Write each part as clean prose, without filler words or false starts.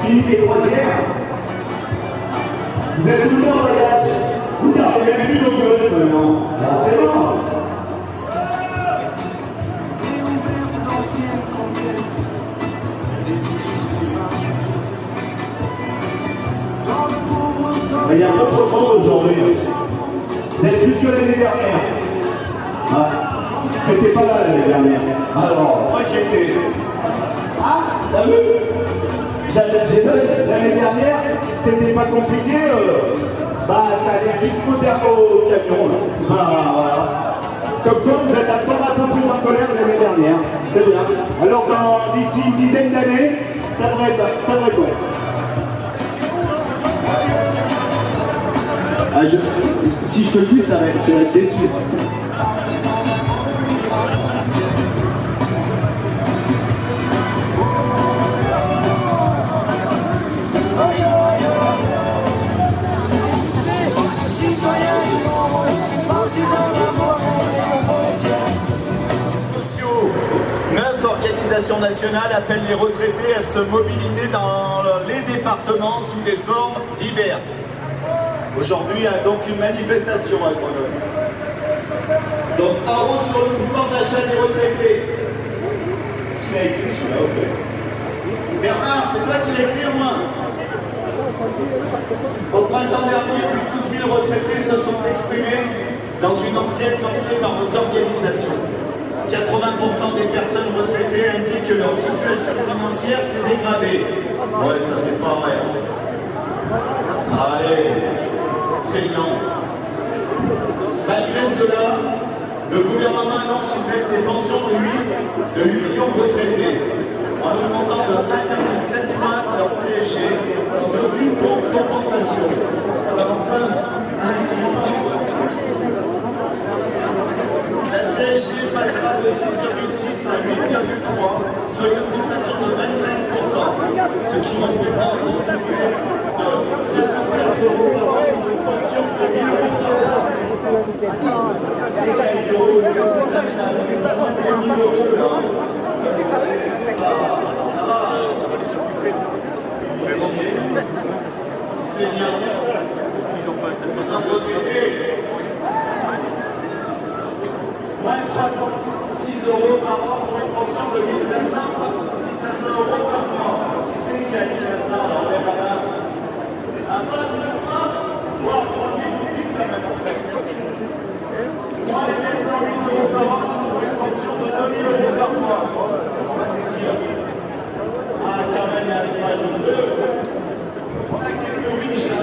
Philippe et croisière. Vous êtes toujours en voyage. Vous n'avez même plus nos gosses seulement. Alors c'est bon. Il y a un autre monde aujourd'hui. Vous êtes plus que l'année dernière. Ah, j'étais pas là l'année dernière. Alors, moi j'étais. Ah, t'as vu? L'année dernière, c'était pas compliqué. Bah, ça allait jusqu'au camion. Voilà. Comme quoi, vous êtes encore un peu plus en colère que l'année dernière. C'est bien. Alors, d'ici une dizaine d'années, ça devrait être ouais. Ah, si je te le dis, ça va être déçu. Neuf organisations nationales appellent les retraités à se mobiliser dans les départements sous des formes diverses. Aujourd'hui, il y a donc une manifestation à Grenoble. Donc, en haut sur le pouvoir d'achat des retraités. Qui l'a écrit celui-là, au fait? Bernard, c'est toi qui l'as écrit au moins? Au printemps dernier, plus de 12 000 retraités se sont exprimés dans une enquête lancée par nos organisations. 80% des personnes retraitées indiquent que leur situation financière s'est dégradée. Ouais, ça c'est pas vrai. Allez, feignant. Malgré cela, le gouvernement annonce une baisse des pensions de 8 millions de retraités, en augmentant de 1,7 points leur CSG sans aucune compensation. Enfin, la CSG passera de 6,6 à 8,3, soit une augmentation de 25%, ce qui représente une entrée de 204 € par an pour une pension de 1 000 € par an. Moins 306 € par an pour une pension de 1 500 € par mois. Qui c'est qui a 1 500 dans les malins? Un pas de jour, voire 3 000 quand même. Moins 408 € par an pour une pension de 2 000 € par mois. C'est qui? Ah, quand même, il y a une page ou deux. On a quelques riches là.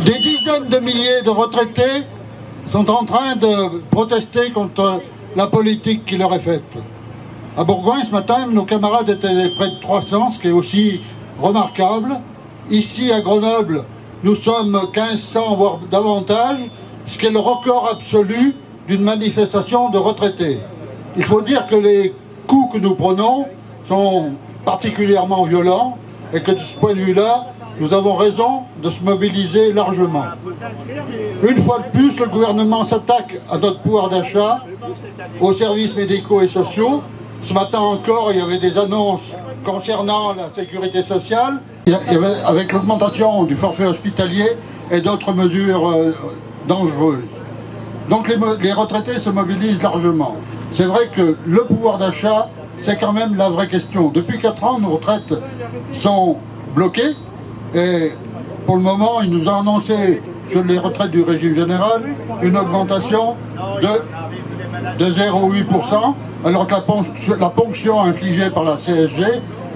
Des dizaines de milliers de retraités sont en train de protester contre la politique qui leur est faite. À Bourgoin, ce matin, nos camarades étaient près de 300, ce qui est aussi remarquable. Ici, à Grenoble, nous sommes 1500, voire davantage, ce qui est le record absolu d'une manifestation de retraités. Il faut dire que les coups que nous prenons sont particulièrement violents et que de ce point de vue-là, nous avons raison de se mobiliser largement. Une fois de plus, le gouvernement s'attaque à notre pouvoir d'achat, aux services médicaux et sociaux. Ce matin encore, il y avait des annonces concernant la sécurité sociale, avec l'augmentation du forfait hospitalier et d'autres mesures dangereuses. Donc les retraités se mobilisent largement. C'est vrai que le pouvoir d'achat, c'est quand même la vraie question. Depuis 4 ans, nos retraites sont bloquées. Et pour le moment, il nous a annoncé sur les retraites du régime général une augmentation de 0,8%, alors que la ponction infligée par la CSG,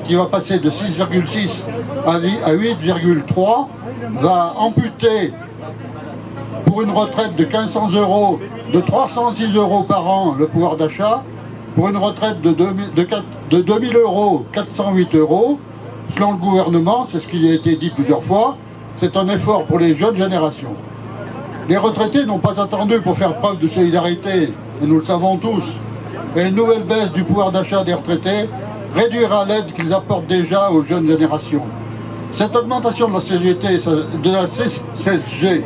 qui va passer de 6,6 à 8,3, va amputer pour une retraite de 1500 €, de 306 € par an le pouvoir d'achat, pour une retraite de 2000 €, 408 €. Selon le gouvernement, c'est ce qui a été dit plusieurs fois, c'est un effort pour les jeunes générations. Les retraités n'ont pas attendu pour faire preuve de solidarité, et nous le savons tous. Et une nouvelle baisse du pouvoir d'achat des retraités réduira l'aide qu'ils apportent déjà aux jeunes générations. Cette augmentation de la CSG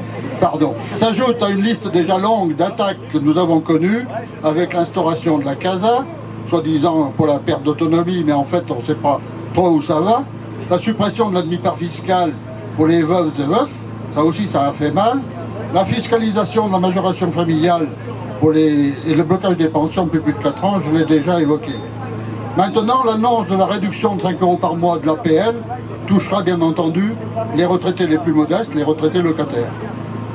s'ajoute à une liste déjà longue d'attaques que nous avons connues, avec l'instauration de la CASA, soi-disant pour la perte d'autonomie, mais en fait on ne sait pas trop où ça va, la suppression de la demi-part fiscale pour les veuves et veufs, ça aussi ça a fait mal, la fiscalisation de la majoration familiale et le blocage des pensions depuis plus de 4 ans, je l'ai déjà évoqué. Maintenant, l'annonce de la réduction de 5 € par mois de l'APL touchera bien entendu les retraités les plus modestes, les retraités locataires.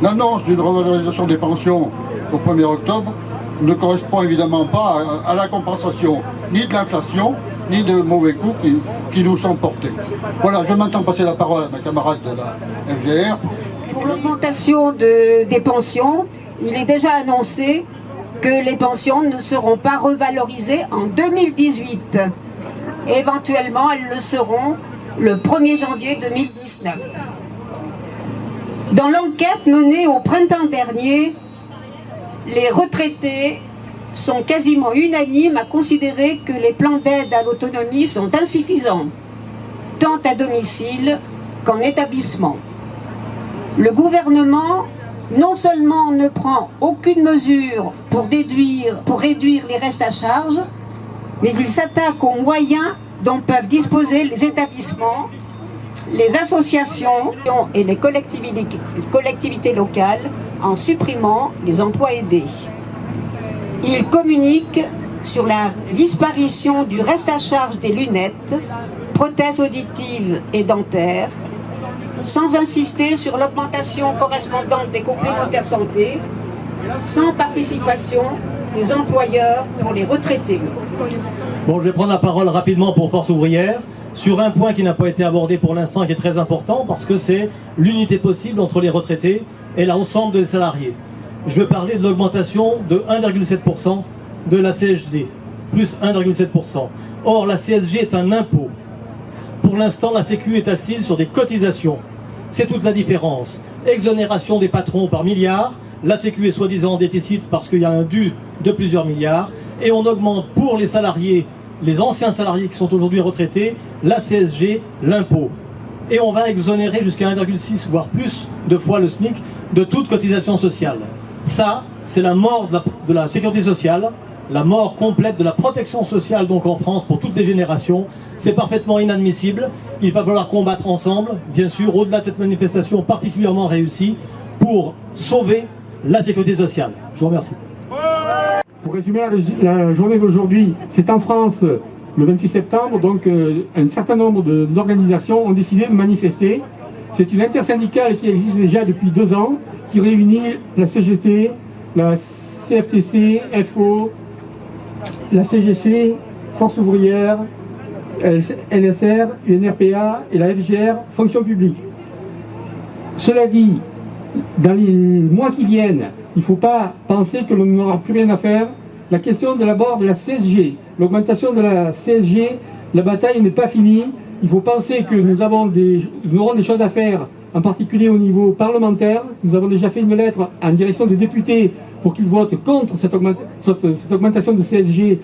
L'annonce d'une revalorisation des pensions au 1er octobre ne correspond évidemment pas à la compensation ni de l'inflation, ni de mauvais coups qui nous sont portés. Voilà, je vais maintenant passer la parole à ma camarade de la FGR. Pour l'augmentation des pensions, il est déjà annoncé que les pensions ne seront pas revalorisées en 2018. Éventuellement, elles le seront le 1er janvier 2019. Dans l'enquête menée au printemps dernier, les retraités sont quasiment unanimes à considérer que les plans d'aide à l'autonomie sont insuffisants, tant à domicile qu'en établissement. Le gouvernement, non seulement ne prend aucune mesure pour réduire les restes à charge, mais il s'attaque aux moyens dont peuvent disposer les établissements, les associations et les collectivités locales en supprimant les emplois aidés. Il communique sur la disparition du reste à charge des lunettes, prothèses auditives et dentaires, sans insister sur l'augmentation correspondante des complémentaires santé, sans participation des employeurs pour les retraités. Bon, je vais prendre la parole rapidement pour Force Ouvrière sur un point qui n'a pas été abordé pour l'instant et qui est très important parce que c'est l'unité possible entre les retraités et l'ensemble des salariés. Je veux parler de l'augmentation de 1,7% de la CSG, plus 1,7%. Or, la CSG est un impôt. Pour l'instant, la Sécu est assise sur des cotisations. C'est toute la différence. Exonération des patrons par milliard, la Sécu est soi-disant en déficit parce qu'il y a un dû de plusieurs milliards, et on augmente pour les salariés, les anciens salariés qui sont aujourd'hui retraités, la CSG, l'impôt. Et on va exonérer jusqu'à 1,6 voire plus de fois le SMIC de toute cotisation sociale. Ça, c'est la mort de la sécurité sociale, la mort complète de la protection sociale donc en France pour toutes les générations. C'est parfaitement inadmissible. Il va falloir combattre ensemble, bien sûr, au-delà de cette manifestation particulièrement réussie, pour sauver la sécurité sociale. Je vous remercie. Pour résumer la journée d'aujourd'hui, c'est en France le 28 septembre, donc un certain nombre d'organisations ont décidé de manifester. C'est une intersyndicale qui existe déjà depuis 2 ans, qui réunit la CGT, la CFTC, FO, la CGC, Force Ouvrière, LSR, UNRPA et la FGR, Fonction Publique. Cela dit, dans les mois qui viennent, il ne faut pas penser que l'on n'aura plus rien à faire. La question de l'abord de la CSG, l'augmentation de la CSG, la bataille n'est pas finie. il faut penser que nous aurons des choses à faire, en particulier au niveau parlementaire. Nous avons déjà fait une lettre en direction des députés pour qu'ils votent contre cette augmentation de CSG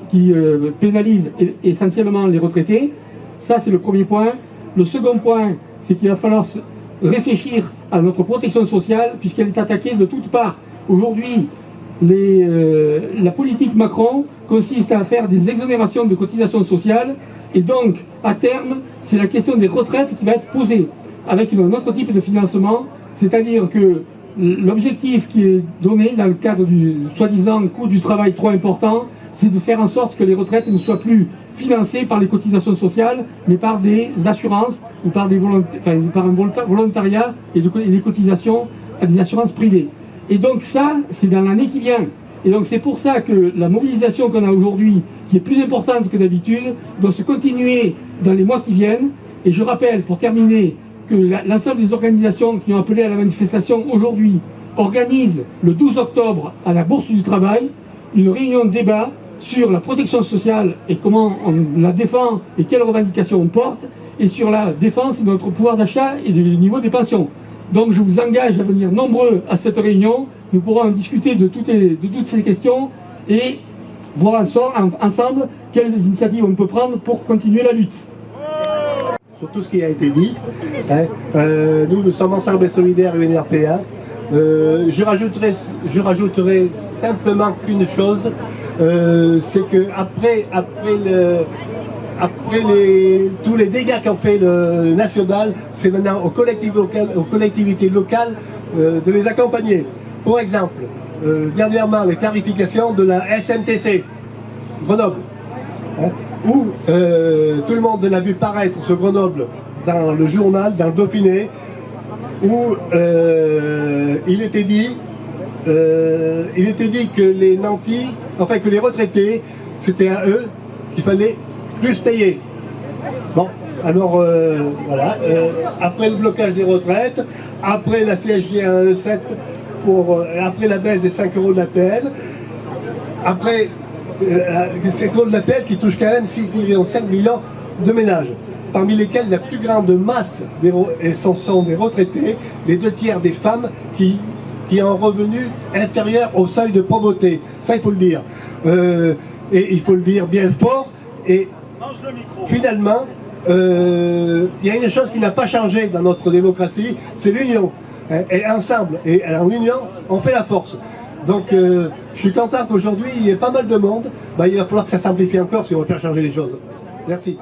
qui pénalise essentiellement les retraités. Ça, c'est le premier point. Le second point, c'est qu'il va falloir réfléchir à notre protection sociale, puisqu'elle est attaquée de toutes parts. Aujourd'hui, la politique Macron consiste à faire des exonérations de cotisations sociales, et donc, à terme, c'est la question des retraites qui va être posée, avec un autre type de financement, c'est-à-dire que l'objectif qui est donné dans le cadre du soi-disant coût du travail trop important, c'est de faire en sorte que les retraites ne soient plus financées par les cotisations sociales, mais par des assurances ou par un volontariat et des cotisations à des assurances privées. Et donc ça, c'est dans l'année qui vient. Et donc c'est pour ça que la mobilisation qu'on a aujourd'hui, qui est plus importante que d'habitude, doit se continuer dans les mois qui viennent. Et je rappelle, pour terminer, que l'ensemble des organisations qui ont appelé à la manifestation aujourd'hui organisent le 12 octobre à la Bourse du Travail une réunion de débat sur la protection sociale et comment on la défend et quelles revendications on porte, et sur la défense de notre pouvoir d'achat et du niveau des pensions. Donc je vous engage à venir nombreux à cette réunion. Nous pourrons en discuter de toutes ces questions et voir ensemble quelles initiatives on peut prendre pour continuer la lutte. Sur tout ce qui a été dit, nous sommes Ensemble et Solidaire UNRPA. Je rajouterai simplement qu'une chose, c'est que après tous les dégâts qu'ont fait le national, c'est maintenant aux collectivités locales de les accompagner. Pour exemple, dernièrement, les tarifications de la SNTC, Grenoble, où tout le monde l'a vu paraître sur Grenoble dans le journal, dans le Dauphiné, où il était dit que les nantis, enfin que les retraités, c'était à eux qu'il fallait plus payer. Bon, alors voilà, après le blocage des retraites, après la CSG à 1,7, après la baisse des 5 € de l'APL, après 5 € de l'APL qui touche quand même 6,5 millions de ménages, parmi lesquels la plus grande masse sont des retraités, les 2/3 des femmes qui ont un revenu inférieur au seuil de pauvreté. Ça, il faut le dire. Et il faut le dire bien fort. Et finalement, il y a une chose qui n'a pas changé dans notre démocratie, c'est l'union. Et ensemble, et en union, on fait la force. Donc, je suis content qu'aujourd'hui, il y ait pas mal de monde. Il va falloir que ça simplifie encore si on veut faire changer les choses. Merci.